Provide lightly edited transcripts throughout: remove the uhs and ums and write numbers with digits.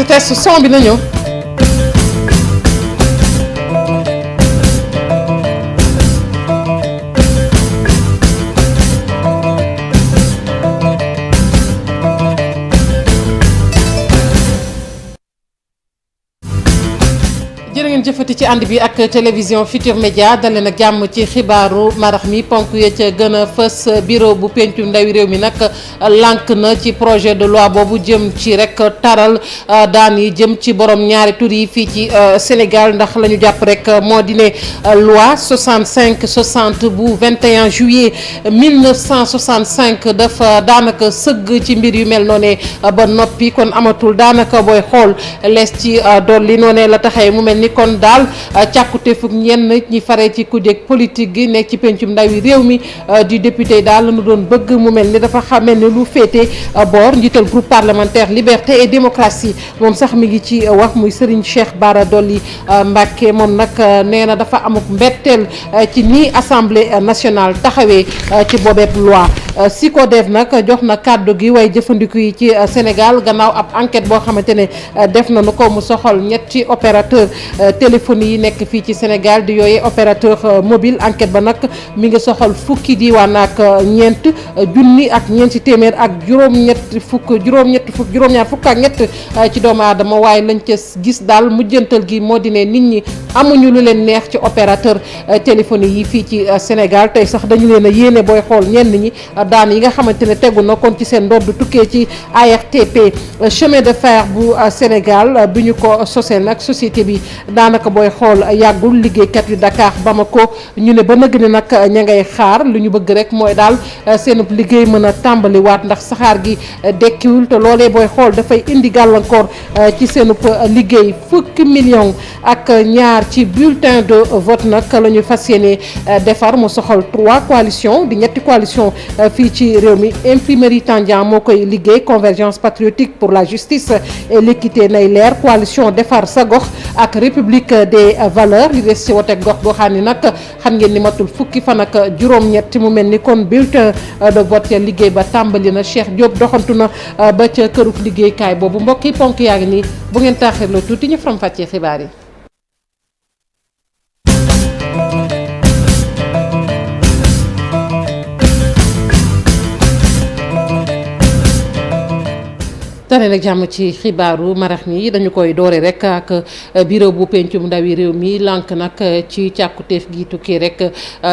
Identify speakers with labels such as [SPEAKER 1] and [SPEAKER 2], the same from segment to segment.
[SPEAKER 1] test son bi na ñëw. jërë ngeen jëfati ci ànd bi ak télévision Futur Média dalee nag jàmm ci xibaaru marax mi ponk ya ca gën a fës. bureau bu pencu ndawi réew mi nag lànk na ci projet de loi boobu jëm ci rek taral daan yi jëm ci borom ñaari tur yi fii ci Sénégal ndax la ñu jàpp rek moo di ne loi 65-60 bu 21 juillet 1965 dafa daanaka sëgg ci mbir yu mel noonee ba noppi kon amatul daanaka booy xool lees ci dolli noonee la taxee mu mel ni kon daal càkkute fukk ñenn ñi fare ci kujje politique gi nekk ci pencum ndawi réew mi di député daal la ñu doon bëgg mu mel ni dafa xamee ne lu féete boor njiital groupe parlementaire liberté et démocratie moom sax mi ngi ci wax muy Serigne Cheikh Bara Dolly Mbacké moom nag nee na dafa amuk mbetteel ci ni assemblée nationale taxawee ci boobeeb loi SYCODEF nag jox na kàddu gi way jëfandiku yi ci Sénégal gannaaw ab enquête boo xamante ne def nañu ko mu soxal ñetti opérateur téléphonie yi nekk fii ci Sénégal di yooyee opérateur mobile enquête ba nag mi ngi soxal fukki diiwaan ak ñeent junni ak ñeenti téeméer ak juróom-ñaar fukk ak ñett ci doomu aadama waaye lañ ca gis daal mujjantal gi moo di ne nit ñi amuñu lu leen neex ci opérateur téléphonie yi fii ci Sénégal tey sax dañu leen a yéene booy xool ñenn ñi daan yi nga xamante ne tegu na kon ci seen ndodd tukkee ci ARTP chemin de fer bu Sénégal bi ñu ko sosee nag société bi daanaka booy xool yàggul liggéeykat yu Dakar Bamako ñu ne ba nëgg ne nag ña ngay xaar lu ñu bëgg rek mooy daal seen liggéey mën a tàmbaliwaat ndax saxaar gi dekkiwul te loolee booy xool dafay indi gàllankoor ci seen liggéey fukki million ak ñaar ci bulletin de vote nag la ñu fas yéene defar mu soxal 3 coalitions di ñetti coalition fii ci réew mi imprimerie Tandian moo koy liggéey convergence patriotique pour la justice et l'équité nay leer coalition defar sa gox ak république des valeurs li des ci wote gox goxaan yi nag xam ngeen ni matul fukki fan ak juróom-ñett mu mel ni kon bulletin de vote liggéey ba tàmbali na Cheikh Diop doxantu na ba ca këruk liggéeykaay boobu mbokk yi ponk yaa ngi nii bu ngeen taaxirloo tuuti ñu faram fàccee xibaar yi. tane nag jàmm ci xibaaru marax mi dañu koy doore rek ak bureau bu pencum ndawi réew mi lànk nag ci càkkutéef gi tukkee rek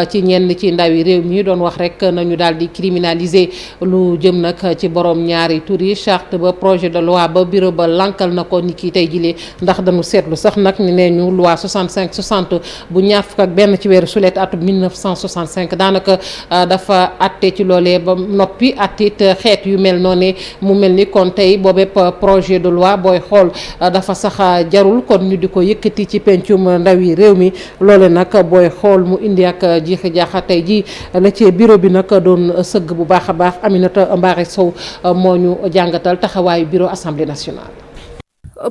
[SPEAKER 1] ci ñenn ci ndawi réew mi doon wax rek nañu daal di criminaliser lu jëm nag ci borom ñaari tur yi charte ba projet de loi ba bureau ba lànkal na ko ni ki tey jilee ndax dañu seetlu sax nag ni nee ñu loi 65-60 bu ñaar fukk ak benn ci weeru sulet atum 1965 daanaka dafa atte ci loolee ba noppi attit xeet yu mel noonu mu mel ni kon tey boobépp projet de loi booy xool dafa sax jarul kon ñu di ko yëkkati ci pencum ndawi réew mi loole nag booy xool mu indi ak jiixi jaaxa tey ji la ci bureau bi nag doon sëgg bu baax a baax Aminata Mbaare Sow moo ñu jàngatal taxawaayu bureau assemblée nationale.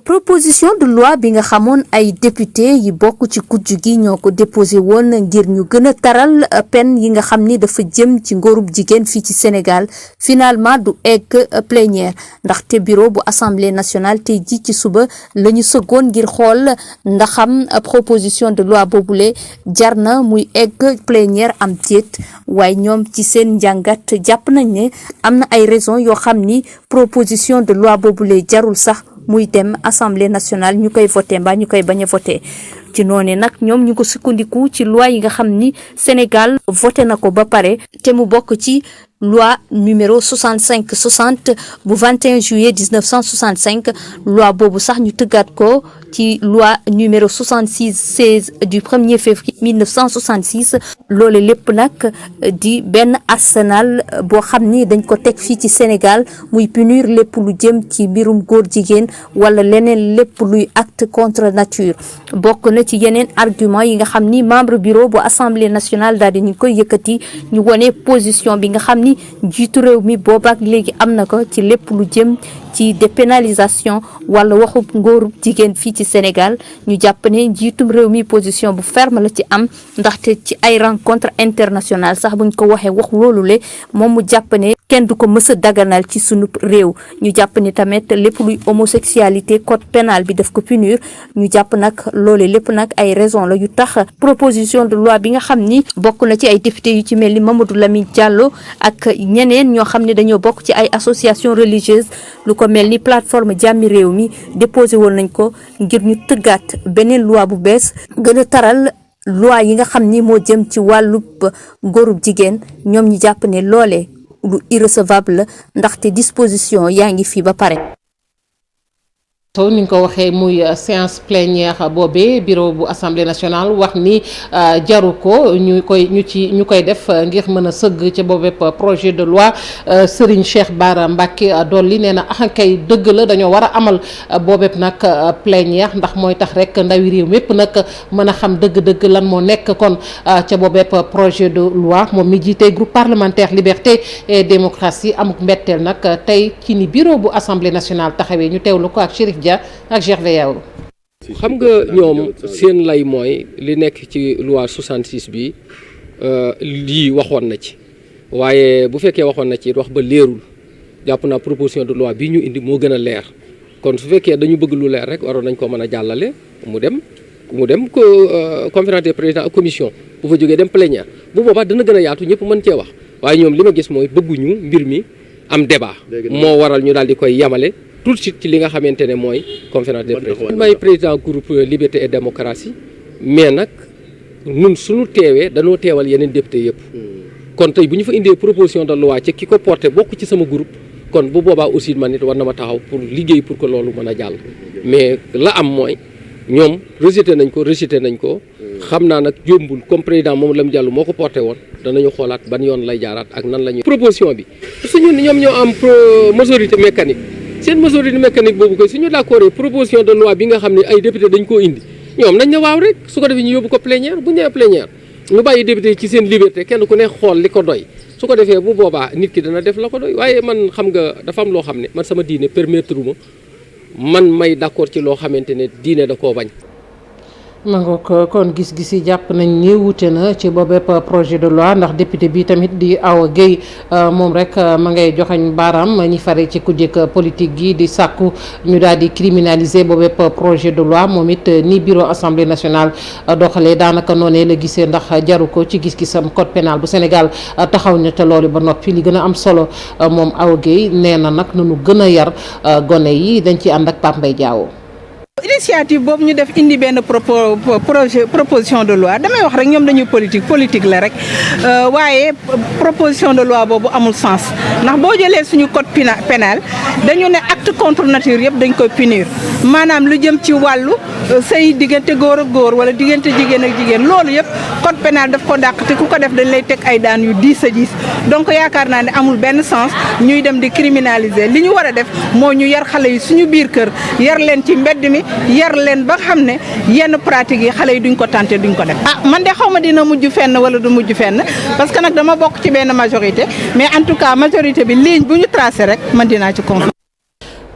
[SPEAKER 2] proposition de loi bi nga xamoon ay député yi bokk ci kujj gi ñoo ko déposé woon ngir ñu gën a taral peine yi nga xam ni dafa jëm ci ngóorub jigéen fii ci Sénégal finalement du egg plénière ndaxte bureau bu assemblée nationale tey ji ci suba la ñu sëggoon ngir xool ndaxam proposition de loi boobule jar na muy egg plénière am déet waaye ñoom ci seen njàngat jàpp nañ ne am na ay raisons yoo xam ni proposition de loi boobule jarul sax muy dem assemblée nationale ñu koy voté mbaa ñu koy bañ a voté ci noonu nag ñoom ñu ko sukkandiku ci loi yi nga xam ni Sénégal voté na ko ba pare te mu bokk ci loi numéro 65-60 bu 21 juillet 1965 loi boobu sax ñu tëggaat ko ci loi numéro 66-16 du 1er février 1966 loole lépp nag di benn arsenal boo xam ni dañ ko teg fii ci Sénégal muy punir lépp lu jëm ci mbirum góor jigéen wala leneen lépp luy acte contre nature bokk na ci yeneen argument yi nga xam ni membre bureau bu assemblée nationale daal di ñu koy yëkkati ñu wone position bi nga xam ni njiitu réew mi boobaak léegi am na ko ci lépp lu jëm ci dépénalisation wala waxu ngóorub jigéen fii ci Sénégal ñu jàpp ne njiitum réew mi position bu ferme la ci am ndaxte ci ay rencontre internationale sax buñ ko waxee wax loolu le moom mu jàpp ne kenn du ko mës a daganal ci sunu réew ñu jàpp ne tamit lépp luy homosexualité code pénal bi daf ko punir ñu jàpp nag loole lépp nag ay raison la yu tax proposition de loi bi nga xam ni bokk na ci ay député yu ci mel ni Mamadou Lamine Diallo ak ñeneen ñoo xam ne dañoo bokk ci ay association religieuse lu ko mel ni plateforme jàmmi réew mi déposé woon nañ ko ngir ñu tëggaat beneen loi bu bees gën a taral loi yi nga xam ni moo jëm ci wàllub góorub jigéen ñoom ñi jàpp ne loole lu irrecevable la ndaxte disposition yaa ngi fii ba pare.
[SPEAKER 1] so ni nga ko waxee muy séance plénière boobee bureau bu assemblée nationale wax ni jaru ko ñu koy def ngir mën a sëgg ca boobee projet de loi Serigne Cheikh Bara Mbacké dolli nee na kay dëgg la dañoo war a amal boobee nag plénière ndax mooy tax rek ndawi réew mépp nag mën a xam dëgg-dëgg lan moo nekk kon ca boobee projet de loi moom mi jiite groupe parlementaire liberté et démocratie amuk mbetteel nag tey ci ni bureau bu assemblée nationale taxawee ñu teewlu ko ak Chérif ak Gervais Yao.
[SPEAKER 3] xam nga ñoom seen lay mooy li nekk ci loi 66 bi lii waxoon na ci waaye bu fekkee waxoon na ci wax ba leerul jàpp naa proposition de loi bi ñu indi moo gën a leer kon su fekkee dañu bëgg lu leer rek waroon nañ ko mën a jàllale mu dem ko conférence des présidents ak commission bu fa jógee dem plénière bu boobaa dana gën a yaatu ñëpp mën cee wax waaye ñoom li ma gis mooy bëgguñu mbir mi am débat moo waral ñu daal di koy yamale tout de suite ci li nga xamante ne mooy conférence des présidents. man maay président groupe liberté et démocratie mais nag ñun suñu teewee dañoo teewal yeneen député yëpp kon tey bu ñu fa indee proposition de loi ci ki ko porté bokk ci sama groupe kon bu boobaa aussi man nit war na ma taxaw pour liggéey pour que loolu mën a jàll mais la am mooy ñoom rejeté nañ ko xam naa nag jombul comme président moom Lamine Diallo moo ko porté woon danañu xoolaat ban yoon lay jaaraat ak nan la ñuy proposition bi parce que ñoom ñoo am majorité mécanique seen majorité mécanique boobu koy suñu d'accord proposition de loi bi nga xam ne ay député dañ koo indi ñoom nañ ne waaw rek su ko defee ñu yóbbu ko plénière bu ñu nee plénière ñu bàyyi député ci seen liberté kenn ku ne xool li ko doy su ko defee bu boobaa nit ki dana def la ko doy waaye man xam nga dafa am loo xam ne man sama diine permettre ma man may d'accord ci loo xamante ne diine da koo bañ.
[SPEAKER 1] ma ngoog kon gis-gis yi jàpp nañ ni wute na ci boobépp projet de loi ndax député bi tamit di Awa Gueye moom rek ma ngay joxañ baaraam ñi fare ci kujjeg politique gi di sàkku ñu daal di criminaliser boobépp projet de loi moom it ni bureau assemblée nationale doxalee daanaka noonee la gisee ndax jaru ko ci gis-gisam code pénal bu Sénégal taxaw na te loolu ba noppi li gën a am solo moom Awa Gueye nee na nag nanu gën a yar gone yi dañ ci ànd ak Pape Mbaye Diawo.
[SPEAKER 4] initiative boobu ñu def indi benn proposition de loi damay wax rek ñoom dañuy politique la rek waaye proposition de loi boobu amul sens ndax boo jëlee suñu code pénal dañu ne acte contre nature yëpp dañ koy punir maanaam lu jëm ci wàllu sëy diggante góor ak góor wala diggante jigéen ak jigéen loolu yëpp code pénal daf ko dàq te ku ko def dañ lay teg ay daan yu diis a diis donc yaakaar naa ne amul benn sens ñuy dem di criminaliser li ñu war a def moo ñu yar xale yi suñu biir kër yar leen ci mbedd mi yar leen ba xam ne yenn pratique yi xale yi duñ ko tenté duñ ko def man de xaw ma dina mujj fenn wala du mujj fenn parce que nag dama bokk ci benn majorité mais en tout cas majorité bi ligne bu ñu tracé rek man dinaa ci confiance.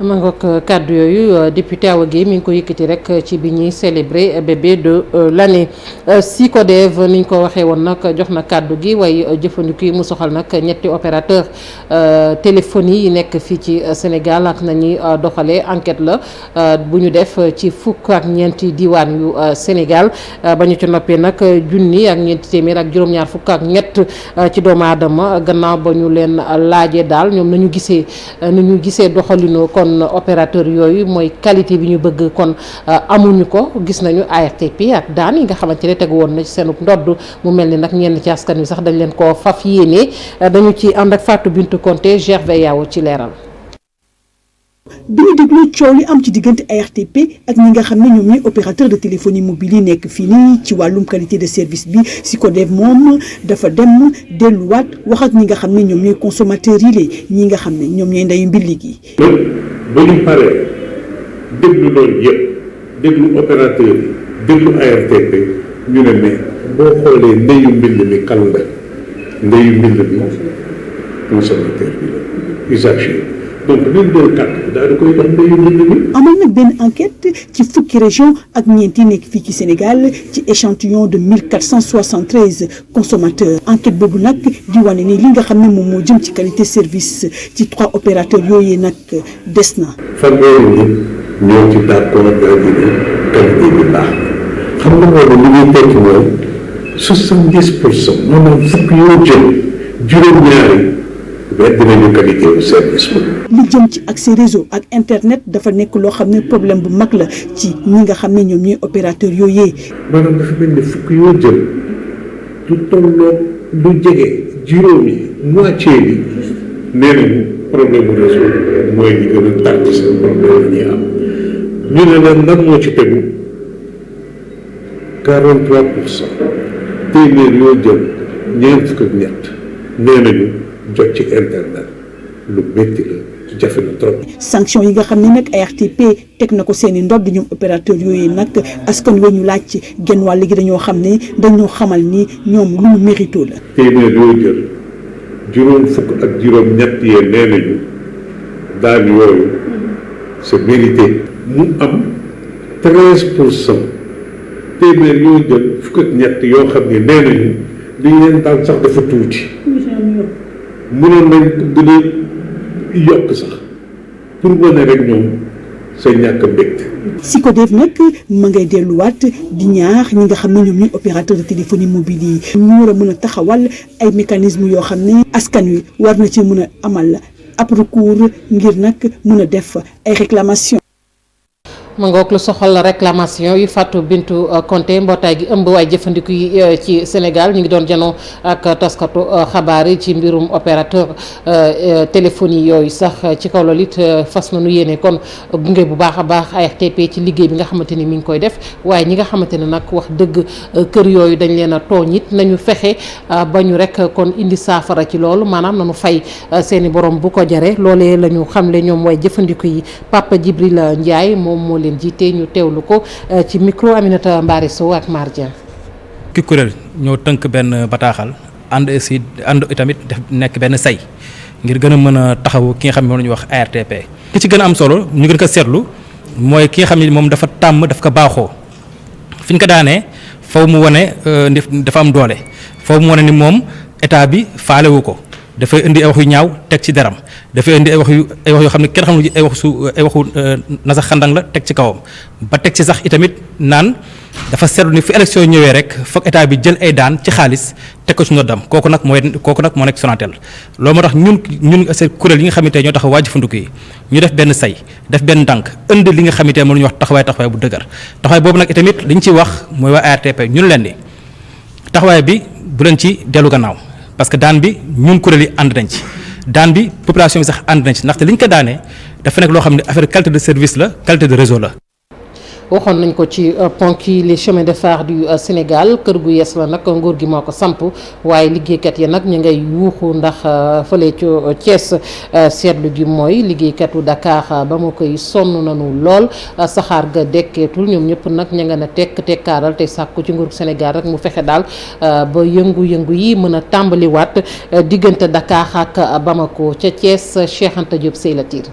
[SPEAKER 1] ma ngoog kàddu yooyu député Awa Gueye mi ngi ko yëkkati rek ci bi ñuy célébrer bébé de l'année SYCODEV ni ñu ko waxee woon nag jox na kàddu gi waaye jëfandiku yi mu soxal nag ñetti opérateur téléphonie yi nekk fii ci Sénégal ak nañuy doxalee enquête la bu ñu def ci fukk ak ñeenti diwaan yu Sénégal ba ñu ci noppee nag junni ak ñeenti téeméer ak juróom-ñaar fukk ak ñett ci doomu aadama gannaaw ba ñu leen laajee daal ñoom nañu gisee doxalinoo kon opérateur yooyu mooy qualité bi ñu bëgg kon amuñu ko gis nañu ARTP ak daan yi nga xamante ne tegu woon na ci seen ndodd mu mel ni nag ñenn ci askan wi sax dañ leen koo faf yéene dañu ci ànd ak Fatou Bintou Konté Gervais Yao ci leeral.
[SPEAKER 5] bi ñu déglu coow li am ci diggante ARTP ak ñi nga xam ne ñoom ñooy opérateur de téléphonie mobile yi nekk fii nii ci wàllum qualité de service bi SYCODEV moom dafa dem delluwaat wax ak ñi nga xam ne ñoom ñooy consommateurs yi la ñi nga xam ne ñoom ñooy ndeyu mbilli gi.
[SPEAKER 6] ba ñu paree déglu loolu yëpp déglu opérateur yi déglu ARTP ñu ne mais boo xoolee ndeyu mbill mi kan la ndeyu mbill bi consommateur bi la usager donc liñ doon carte daal di koy jox ndeyu mbind mi.
[SPEAKER 5] amal nag benn enquête ci fukki région ak ñeent yi nekk fii ci Sénégal ci échantillon de 1473 consommateurs enquête boobu nag di wane ni li nga xam ne moom moo jëm ci qualité service ci 3 opérateurs yooyu nag des na.
[SPEAKER 6] fanweeri nit ñoo ci d'accord daal di ne qualité bi baax na xam nga loolu li ñuy tekki mooy 70% maanaam fukk yoo jël juróom-ñaari wedd nañu qualité bu service bi.
[SPEAKER 5] li jëm ci accès réseau ak internet dafa nekk loo xam ne problème bu mag la ci ñi nga xam ne ñoom ñooy opérateur yooyee.
[SPEAKER 6] maanaam dafa mel ni fukk yoo jël du tolloo lu jege juróomi moitié bi nee nañu problème bu réseau mooy li gën a tar ci seen problème la ñuy am ñu ne leen lan moo ci tegu 43% téeméer yoo jël ñeent fukk ak ñett nee nañu jot ci internet lu métti la jafe na trop.
[SPEAKER 5] sanction yi nga xam ne nag ARTP teg na ko seen i ndodd ñoom opérateur yooyu nag askan wi ñu laaj ci genn wàll gi dañoo xam ne dañoo xamal ni ñoom lu mu mérito la. téeméer
[SPEAKER 6] yoo jël juróom fukk ak juróom ñett yee nee nañu daan yooyu c'est mérité mu am 13% téeméer yoo jël fukk ak ñett yoo xam ne nee nañu li ñu leen daal sax dafa tuuti mënoon nañ gën a yokk sax pour wane rek ñoom sa ñàkk mbégte.
[SPEAKER 5] SYCODEV nag ma ngay delluwaat di ñaax ñi nga xam ne ñoom ñooy opérateur de téléphonie mobile yi ñu war a mën a taxawal ay mécanismes yoo xam ne askan wi war na ci mën a amal ab recours ngir nag mën a def ay réclamations.
[SPEAKER 1] ma ngoog lu soxal réclamation yu Fatou Bintou Konté mbootaay gi ëmb waaye jëfandiku yi ci Sénégal ñu ngi doon janoo ak taskatu xabaar yi ci mbirum opérateur téléphonie yooyu sax ci kaw loolu it fas nañu yéene kon gunge bu baax a baax ARTP ci liggéey bi nga xamante ni mi ngi koy def waaye ñi nga xamante ne nag wax dëgg kër yooyu dañ leen a tooñ it nañu fexe ba ñu rek kon indi saafara ci loolu maanaam nañu fay seeni borom bu ko jaree loolee la ñu xamle ñoom waaye jëfandiku yi Papa Djibril Ndiaye moom moo leen jiite ñu teewlu ko ci micro Aminata Mbari Sow ak Mardian.
[SPEAKER 7] ki kuréel ñoo tënk benn bataaxal ànd itamit def nekk benn say ngir gën a mën a taxawu ki nga xam ne moom la ñuy wax ARTP. ki ci gën a am solo ñu gën ko seetlu mooy ki nga xam ne moom dafa tàmm daf ko baaxoo fi ñu ko daanee faw mu wane dafa am doole faw mu wane ni moom état bi faalewu ko. dafay indi ay wax yu ñaaw teg ci deram dafay indi ay wax yoo xam ne kenn xamul ay waxu nasa xandang la teg ci kawam ba teg ci sax itamit naan dafa seetlu ni fu élection ñëwee rek foog état bi jël ay daan ci xaalis teg ko ci noddam kooku nag moo nekk Sonatel loolu moo tax ñun seen kuréel yi nga xamante ñoo tax waa jëfandiku yi ñu def benn say def benn ndànk indi li nga xamante moom la ñuy wax taxawaay bu dëgër taxawaay boobu nag itamit li ñu ciy wax mooy waa ARTP ñun leen ni taxawaay bi bu leen ci dellu gannaaw parce que daan bi ñun kuréel yi ànd nañ ci daan bi population bi sax ànd nañ ci ndaxte li ñu ko daanee dafa nekk loo xam ne affaire qualité de service la qualité de réseau la.
[SPEAKER 1] waxoon nañ ko ci ponk yi les chemins de fer du Sénégal kër gu yees la nag nguur gi moo ko samp waaye liggéeykat yi nag ñu ngay yuuxu ndax fële ci Thiès seetlu gi mooy liggéeykatu Dakar ba mu koy sonn nañu lool saxaar ga dekkeetul ñoom ñëpp nag ña nga na tekkaaral te sàkku ci nguur Sénégal rek mu fexe daal ba yëngu-yëngu yi mën a tàmbaliwaat diggante Dakar ak Bamako ca Thiès Cheikh Anta Diop Sey la tiir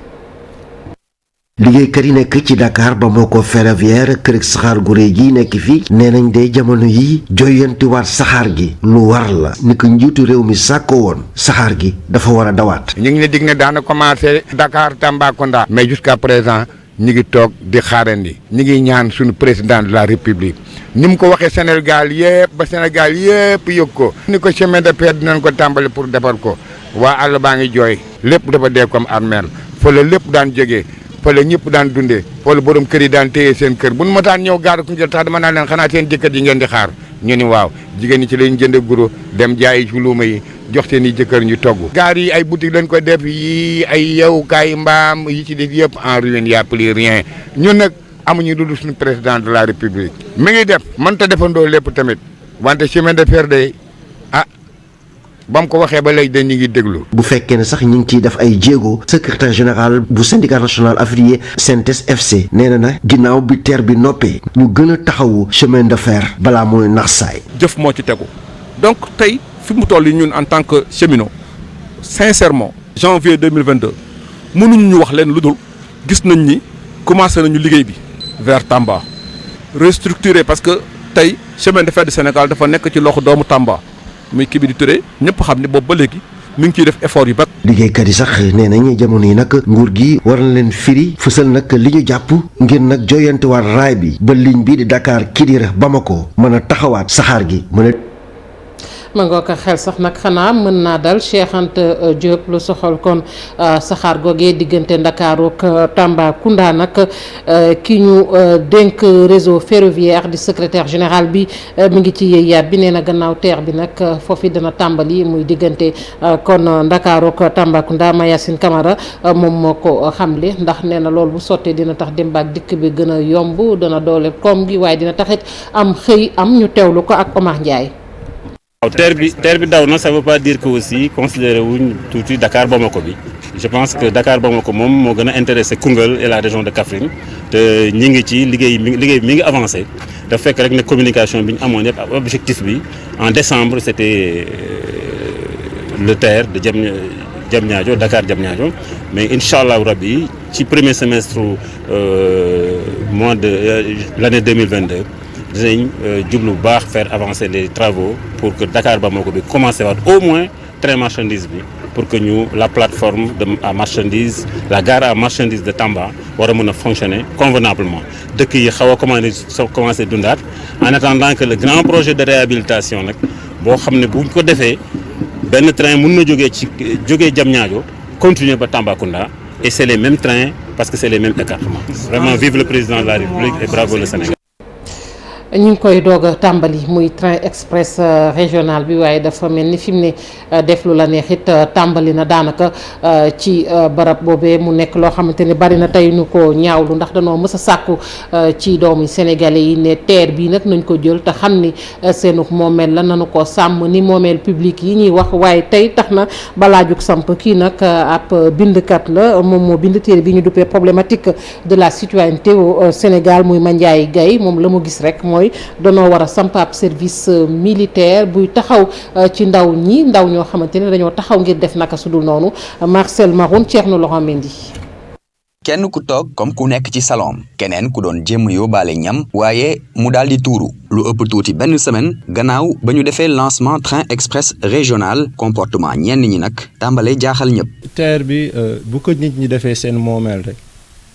[SPEAKER 8] liggéeykat yi nekk ci Dakar Bamako ferroviaire kër saxaar gu réy gi nekk fii nee nañ de jamono yi joyantiwaat saxaar gi lu war la ni ko njiitu réew mi sàkko woon saxaar gi dafa war a dawaat.
[SPEAKER 9] ñu ngi ne dig ne daana commencé Dakar Tambacounda mais jusqu'à présent ñu ngi toog di xaarandi ñu ngi ñaan suñu président de la république ni mu ko waxee Sénégal yëpp ba Sénégal yëpp yëg ko ni ko chemin de fer dinañ ko tàmbali pour defar ko waa àll baa ngi jooy lépp dafa dee comme armeel fa la lépp daan jógee fële ñëpp daan dundee fële borom kër yi daan téye seen kër bu nu ma taan ñëw gaar ku jël tax dama naan leen xanaa seen jëkkër yi ngeen di xaar ñu ni waaw jigéen ñi ci lañ jënde guro dem jaayi ci luuma yi jox seen i jëkkër ñu togg gaar yi ay boutique lañ ko def yi ay yewukaay mbaam yi ci def yëpp en ruine y a plus rien ñun nag amuñu lu dul suñu président de la république mi ngi def mënta defandoo lépp tamit wante chemin de fer day ba mu ko waxee ba léegi dañ ñu ngi déglu.
[SPEAKER 8] bu fekkee ne sax ñu ngi ciy def ay jéego secrétaire général bu syndicat national africain CNTS FC nee na ginnaaw bi TER bi noppee ñu gën a taxawu chemin de fer balaa mooy nax saay.
[SPEAKER 10] jëf moo ci tegu donc tey fi mu toll ñun en tant que cheminot sincèrement janvier 2022 mënuñu ñu wax leen lu dul gis nañ ni commencé nañu liggéey bi vers Tamba restructuré parce que tey chemin de fer du Sénégal dafa nekk ci loxo doomu Tamba muy Kibidi Touré ñëpp xam ne boobu ba léegi mi ngi ciy def effort yu bari.
[SPEAKER 8] liggéeykat yi sax nee nañ jamono yi nag nguur gi war na leen firi fësal nag li ñu jàpp ngir nag joyantiwaat raay bi ba ligne bi di Dakar Kidira Bamako mën a taxawaat saxaar gi mën a.
[SPEAKER 1] ma ngoo ko xel sax nag xanaa mën naa dal Cheikh Anta Diop lu soxal kon saxaar googee diggante Ndakaaru ak Tambacounda nag ki ñu dénk réseau ferroviaire di secrétaire général bi mi ngi ci yéeyaat bi nee na gannaaw teer bi nag foofu dana tàmbali muy diggante kon Ndakaaru ak Tambacounda Mayacine Camara moom moo ko xamle ndax nee na loolu bu sottee dina tax dem baak dikk bi gën a yomb dana doole koom gi waaye dina taxit am xëy am ñu teewlu ko ak Omar Ndiaye.
[SPEAKER 11] waaw terre bi daw na ça veut pas dire que aussi considéré wuñ tuuti Dakar Bamako bi je pense que Dakar Bamako moom moo gën a intéressé Koungheul et la région de Kaffrine te ñi ngi ci liggéey bi mi ngi avancé dafa fekk rek ne communication bi ñu amoon yëpp ak objectif bi en décembre c'était le TER de Diamniadio Dakar Diamniadio mais incha allah rabbi ci premier semestre mois de l'année 2022 dinañ jublu bu baax faire avancer les travaux pour que Dakar Bamako bi commencé waat au moins train marchandise bi pour que ñu la plateforme à marchandise la gare à marchandise de Tamba war a mën a fonctionner convenablement dëkk yi xaw a commencé dundaat en attendant que le grand projet de réhabilitation nag boo xam ne buñ ko defee benn train mën na jógee Diamniadio continuer ba Tambacounda et c'est les mêmes trains parce que c'est les mêmes écartements vraiment vive le président de la République et bravo le Sénégal.
[SPEAKER 1] ñu ngi koy doog a tàmbali muy train express régional bi waaye dafa mel ni fi mu ne def lu la neex it tàmbali na daanaka ci barab boobee mu nekk loo xamante ne bari na tey ñu ko ñaawlu ndax danoo mës a sàkku ci doomi sénégalais yi ne TER bii nag nañ ko jël te xam ni seenuk moomeel la nanu ko sàmm ni moomeel public yi ñuy wax waaye tey tax na balaa jug samp kii nag ab bindkat la moom moo bind téere bi ñu duppee problématique de la citoyenneté au Sénégal muy Mandiaye Gaye moom la mu gis rek mooy danoo war a samp ab service militaire buy taxaw ci ndaw ñoo xamante ne dañoo taxaw ngir def naka sudul noonu Marcel Maroun Thierno Laurent Mendy.
[SPEAKER 12] kenn ku toog comme ku nekk ci salon keneen ku doon jéem yóbbaale ñam waaye mu daal di tuuru lu ëpp tuuti benn semaine gannaaw ba ñu defee lancement train express régional comportement ñenn ñi nag tàmbalee jaaxal ñëpp.
[SPEAKER 13] TER bi bu ko nit ñi defee seen moomeel rek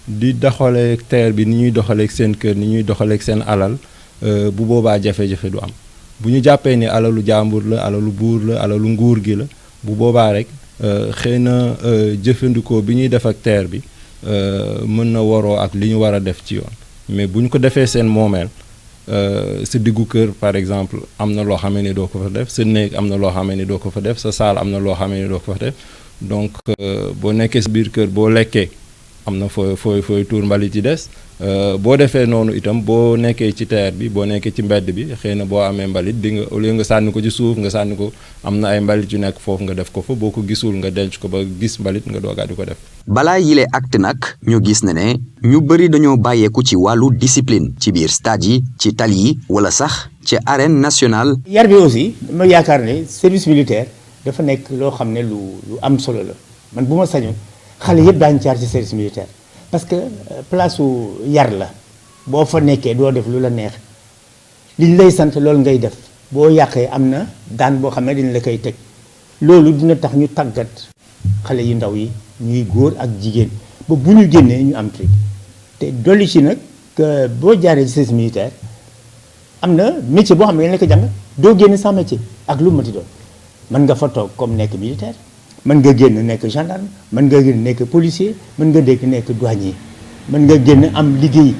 [SPEAKER 13] di doxalee TER bi ni ñuy doxalee seen kër ni ñuy doxalee seen alal. bu boobaa jafe-jafe du am bu ñu jàppee ni alalu jàmbur la alalu buur la alalu nguur gi la bu boobaa rek xëy na jëfandikoo bi ñuy def ak TER bi mën na waroo ak li ñu war a def ci yoon mais bu ñu ko defee seen moomeel sa diggu kër par exemple am na loo xamee ni doo ko fa def sa néeg am na loo xamee ni doo ko fa def sa saal am na loo xamee ni doo ko fa def donc boo nekkee sa biir kër boo lekkee am na fooy tuur mbalit yi des boo defee noonu itam boo nekkee ci TER bi boo nekkee ci mbedd bi xëy na boo amee mbalit di nga au lieu nga sànni ko ci suuf nga sànni ko am na ay mbalit yu nekk foofu nga def ko fa boo ko gisul nga denc ko ba gis mbalit nga doogaa di ko def.
[SPEAKER 12] balaa yile acte nag ñu gis ne ñu bëri dañoo bàyyeeku ci wàllu discipline ci biir stade yi ci tali yi wala sax ci arène nationale.
[SPEAKER 14] yar bi aussi dama yaakaar ne service militaire dafa nekk loo xam ne lu am solo la man bu ma sañoon xale yëpp daañu jaar ci service militaire. parce que place su yar la boo fa nekkee doo def lu la neex liñ lay sant loolu ngay def boo yàqee am na daan boo xam ne dañ la koy teg loolu dina tax ñu tàggat xale yu ndaw yi ñuy góor ak jigéen ba bu ñu génnee ñu am truc te dolli ci nag boo jaaree ci service militaire am na métier boo xam ne dañ la ko jàng doo génn sans métier ak lu mati doon mën nga fa toog comme nekk militaire mën nga génn nekk gendarme mën nga génn nekk policier mën nga nekk douanier mën nga génn am liggéey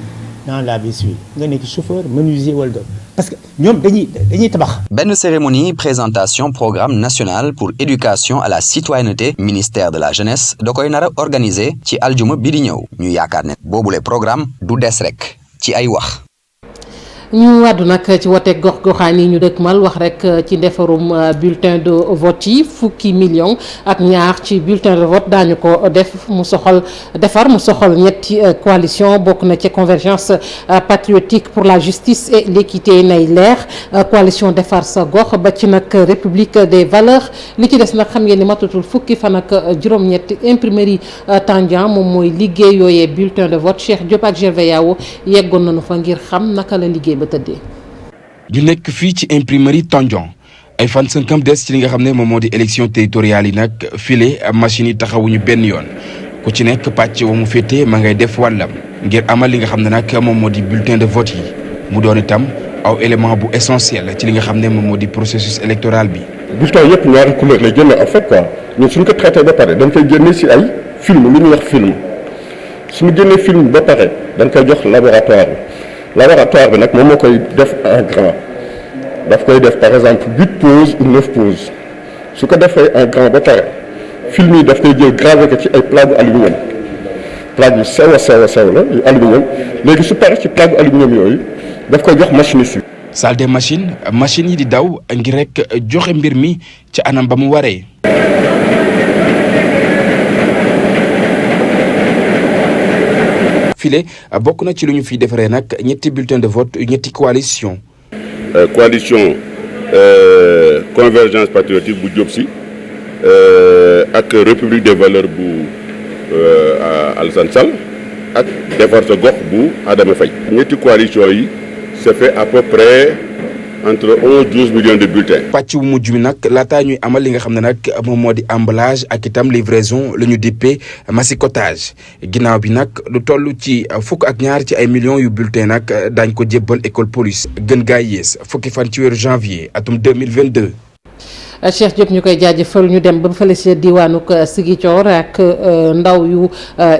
[SPEAKER 14] dans la vie civile nga nekk chauffeur menuisier wala doon parce que ñoom dañuy tabax.
[SPEAKER 12] benn cérémonie présentation programme national pour éducation à la citoyenneté ministère de la jeunesse da koy nar a organiser ci aljuma bi di ñëw ñu yaakaar ne boobule programme du des rek ci ay wax.
[SPEAKER 1] ñu wàddu nag ci woteeg gox-goxaan yi ñu dëkkmal wax rek ci ndefarum bulletin de vote yi fukki million ak ñaar ci bulletin de vote daañu ko def mu soxal ñetti coalition bokk na ci convergence patriotique pour la justice et l'équité nay leer coalition defar sa gox ba ci nag république des valeurs li ci des nag xam ngeen ni matatul fukki fan ak juróom-ñetti imprimerie Tandian moom mooy liggéey yooyee bulletin de vote Cheikh Diop ak Gervais Yao yeggoon nañu fa ngir xam naka la liggéey ba tëddee.
[SPEAKER 15] ñu nekk fii ci imprimerie Tandian ay fan sënkam des ci li nga xam ne moom moo di élection territoriale yi nag file machine yi taxawuñu benn yoon ku ci nekk pàcc wa mu féete ma ngay def wàllam ngir amal li nga xam ne nag moom moo di bulletin de vote yi mu doon itam aw élément bu essentiel ci li nga xam ne moom moo di processus électoral bi.
[SPEAKER 16] bulletin yëpp ñaari couleur lay génne en fait quoi ñun suñ ko traité ba pare dañ koy génne si ay film li ñuy wax film suñu génnee film ba pare dañ koy jox laboratoire bi nag moom moo koy def en grand daf koy def par exemple 8 poses ou 9 poses su ko defee en grand ba pare film yi daf koy jël gravé ko ci ay plaque bu aluminium plaque yu sew la yu aluminium léegi su pare ci plaque bu aluminium yooyu daf koy jox machiniste yi.
[SPEAKER 15] salle des machines yi di daw ngir rek joxe mbir mi ci anam ba mu waree. file bokk na ci lu ñu fiy defaree nag ñetti bulletin de vote ñetti coalition
[SPEAKER 17] convergence patriotique bu Diop Sy ak république des valeurs bu Alassane Sall ak defar sa gox bu Adama Faye ñetti coalition yi ça fait à peu près entre 11-12 millions de bulletins.
[SPEAKER 15] pàcc bu mujj mi nag laataa ñuy amal li nga xam ne nag moom moo di emballage ak itam livraison la ñu dippee massicotage ginnaaw bi nag lu toll ci fukk ak ñaar ci ay millions yu bulletins nag daañ ko jébbal école police gën gaa yées fukki fan ci weeru janvier atum 2022.
[SPEAKER 1] Cheikh Diop ñu koy jaajëfal ñu dem ba fële ci diwaanuk Ziguinchor ak ndaw yu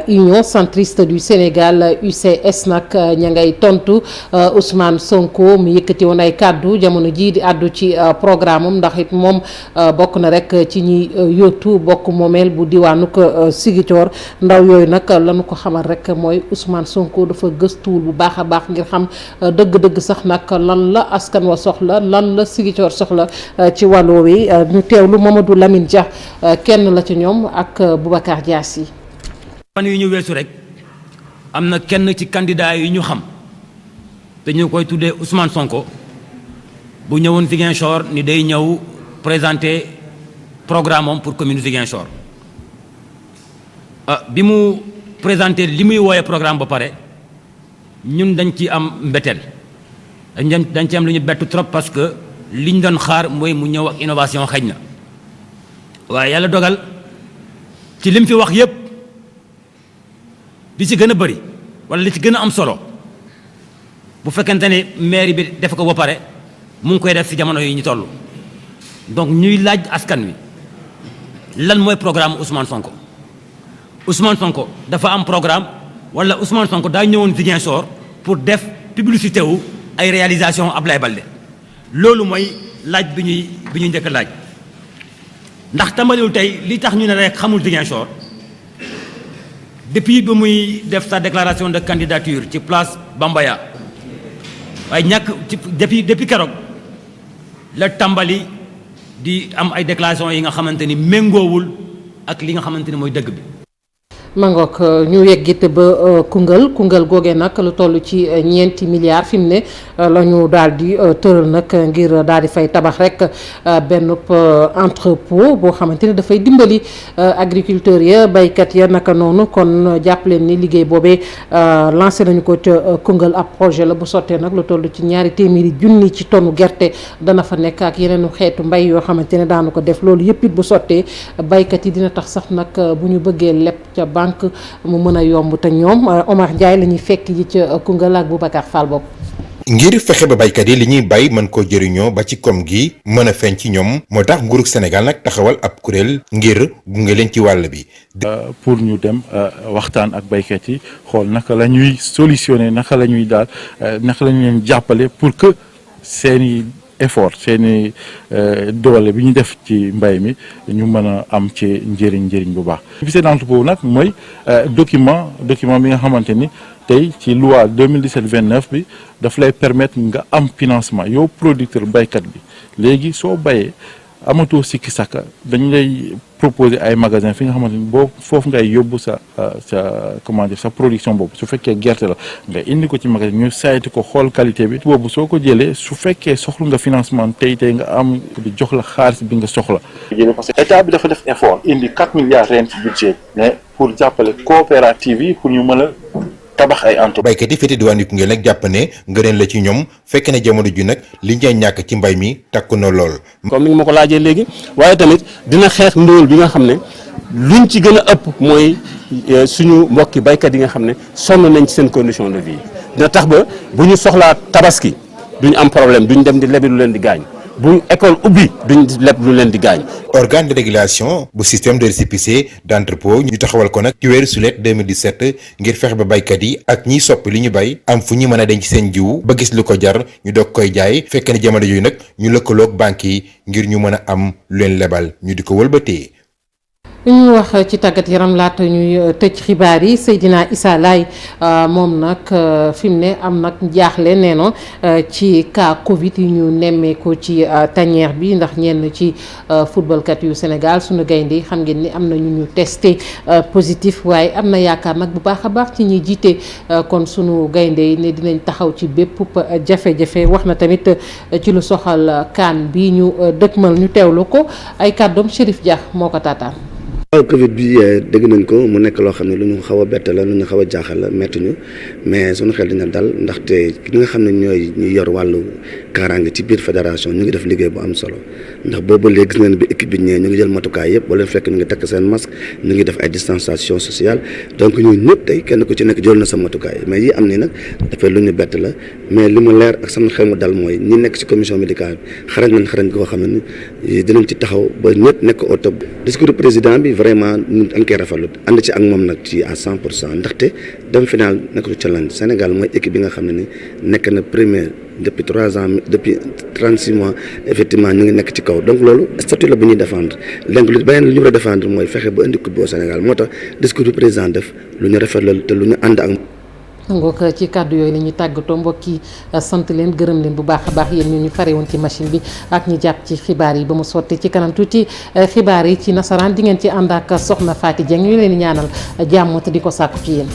[SPEAKER 1] Union centriste du Sénégal UCS nag ña ngay tontu Ousmane Sonko mu yëkkati woon ay kàddu jamono jii di àddu ci programme am ndax it moom bokk na rek ci ñi yóotu bokk moomeel bu diwaanuk Ziguinchor ndaw yooyu nag lañu ko xamal rek mooy Ousmane Sonko dafa gëstuwul bu baax a baax ngir xam dëgg-dëgg sax nag lan la askan wa soxla lan la Ziguinchor soxla ci wàllu wi ñu teewlu Mamadou Lamine Dia kenn la ci ñoom ak Boubacar Diassi.
[SPEAKER 18] fan yu ñu weesu rek am na kenn ci candidat yi ñu xam te ñu koy tuddee Ousmane Sonko bu ñëwoon Ziguinchor ni day ñëw présenter programme am pour commune Ziguinchor bi mu présenter li muy wooyee programme ba pare ñun dañ ci am mbetteel dañ ci am lu ñu bett trop parce que liñ doon xaar mooy mu ñëw ak innovation xëj na waaye yàlla dogal ci lim fi wax yépp li ci gën a bëri wala li ci gën a am solo bu fekkente ne mairie bi def ko ba pare mu ngi koy def ci jamono yi ñu toll donc ñuy laaj askan wi lan mooy programme Ousmane Sonko Ousmane Sonko dafa am programme wala Ousmane Sonko daa ñëwoon Ziguinchor pour def publicité wu ay réalisation Ablaye Baldé loolu mooy laaj bi ñuy njëkk a laaj ndax tàmbaliwul tey li tax ñu ne rek xamul Ziguinchor depuis ba muy def sa déclaration de candidature ci place Bambaya waaye ñàkk ci depuis keroog la tàmbali di am ay déclaration yi nga xamante ni méngoowul ak li nga xamante ni mooy dëgg bi.
[SPEAKER 1] mangook ñu yeggite ba Koungheul googee nag lu toll ci ñeenti milliards fi mu ne la ñu daal di tëral nag ngir daal di fay tabax rek benn entrepôt boo xamante ne dafay dimbali agriculteurs ya baykat ya naka noonu kon jàpp leen ni liggéey boobee lancé nañu ko ca Koungheul ab projet la bu sottee nag lu toll ci 200 junni ci tonnu gerte dana fa nekk ak yeneen xeetu mbay yoo xamante ne daanu ko def loolu yëpp it bu sottee baykat yi dina tax sax nag bu ñu bëggee leb ca banque mu mën a yomb te ñoom Omar Ndiaye la ñuy fekk ji ca Koungheul ak Boubacar Fall bopp
[SPEAKER 19] ngir fexe ba baykat yi li ñuy bay mën koo jëriñoo ba ci koom gi mën a feeñ ci ñoom moo tax nguurug Sénégal nag taxawal ab kuréel ngir gunge leen ci wàll bi.
[SPEAKER 20] pour ñu dem waxtaan ak baykat yi xool naka la ñuy solutionner naka la ñuy daal naka la ñu leen jàppale pour que seeni effort seeni doole bi ñu def ci mbay mi ñu mën a am ci njëriñ bu baax. précédente boobu nag mooy document bi nga xamante ni tey ci loi 2017-29 bi daf lay permettre nga am financement yow producteur baykat bi léegi soo bayee amatoo sikki sàkka dañ lay proposer ay magasin fi nga xamante ni boo foofu ngay yóbbu sa comment dire sa production boobu su fekkee gerte la nga indi ko ci magasin ñu saytu ko xool qualité bi boobu soo ko jëlee su fekkee soxla nga financement tey nga am di jox la xaalis bi nga soxla. parce que état bi dafa def effort indi 4 milliards ren ci budget mais pour jàppale coopérative yi pour ñu mën a tabax ay entreprise.
[SPEAKER 19] baykat yi féete diwaan yu Koungheul nag jàpp ne ngëneel la ci ñoom fekk na jamono ji nag li ñay ñàkk ci mbay mi takku na lool.
[SPEAKER 21] comme ni nga ma ko laajee léegi waaye tamit dina xeex ndóol bi nga xam ne luñ ci gën a ëpp mooy suñu mbokki baykat yi nga xam ne sonn nañ ci seen condition de vie dina tax ba bu ñu soxlaa tabaski duñ am problème duñ dem di lebi lu leen di gaañ bu école ubbi duñ leb lu leen di gaañ.
[SPEAKER 19] organe de régulation bu système de récépissé d'entrepôt ñu taxawal ko nag ci weeru sulet 2017 ngir fexe ba baykat yi ak ñiy soppi li ñu bay am fu ñu mën a denc seen jiwu ba gis lu ko jar ñu doog koy jaay fekk ne jamono yooyu nag ñu lëkkaloog banques yi ngir ñu mën a am lu leen lebal ñu di ko wëlbatee.
[SPEAKER 1] ñu wax ci tàggat yaram laata ñuy tëj xibaar yi Seydina Issa Laye moom nag fi mu ne am nag jaaxle nee na ci cas Covid yi ñu nemmeeku ci tanière bi ndax ñenn ci footballkat yu Sénégal suñu gaynde yi xam ngeen ni am na ñu testé positif waaye am na yaakaar nag bu baax a baax ci ñi jiite kon sunu gaynde yi ne dinañ taxaw ci bépp jafe-jafe wax na tamit ci lu soxal CAN bi ñu dëkkmal ñu teewlu ko ay kàddoom Chérif Dia moo ko taataan.
[SPEAKER 22] waaw Covid bi dégg nañ ko mu nekk loo xam ne lu ñu xaw a bett la lu ñu xaw a jaaxal la métti ñu mais suñu xel dina dal ndaxte ñi nga xam ne ñooy ñu yor wàllu kaaraange ci biir fédération ñu ngi def liggéey bu am solo ndax boobu léegi gis nañ bi équipe bi ñëwee ñu ngi jël matukaay yëpp wala fekk ñu ngi takk seen masque ñu ngi def ay distanciation sociale donc ñun ñëpp tey kenn ku ci nekk jël na sa matukaay mais yi am ni nag dafay lu ñu bett la mais li mu leer ak sama xel mu dal mooy ñi nekk ci commission médicale xarañ nañ xarañ koo xam ne dinañ ci taxaw ba ñëpp nekk au top. discours président bi vraiment ñun dañ koy rafetlu ànd ci ak moom nag ci à 100% ndaxte dem final nekk lu challenge Sénégal mooy équipe bi nga xam ne ni nekk na première depuis 3 ans depuis 36 mois effectivement ñu ngi nekk ci kaw donc loolu statut la bu ñuy défendre léegi lu beneen lu ñu war a défendre mooy fexe ba indi coupe au Sénégal moo tax discours du président def lu ñu rafetlu te lu ñu ànd ak.
[SPEAKER 1] ngook ci kàddu yooyu la ñuy tàggatoo mbokk yi sant leen gërëm leen bu baax a baax yéen ñu fare woon ci machine bi ak ñi jàpp ci xibaar yi ba mu sotti ci kanam tuuti xibaar yi ci nasaraan di ngeen ci ànd ak soxna Fatou Dieng ñu leen di ñaanal jàmm te di ko sàkku ci yéen.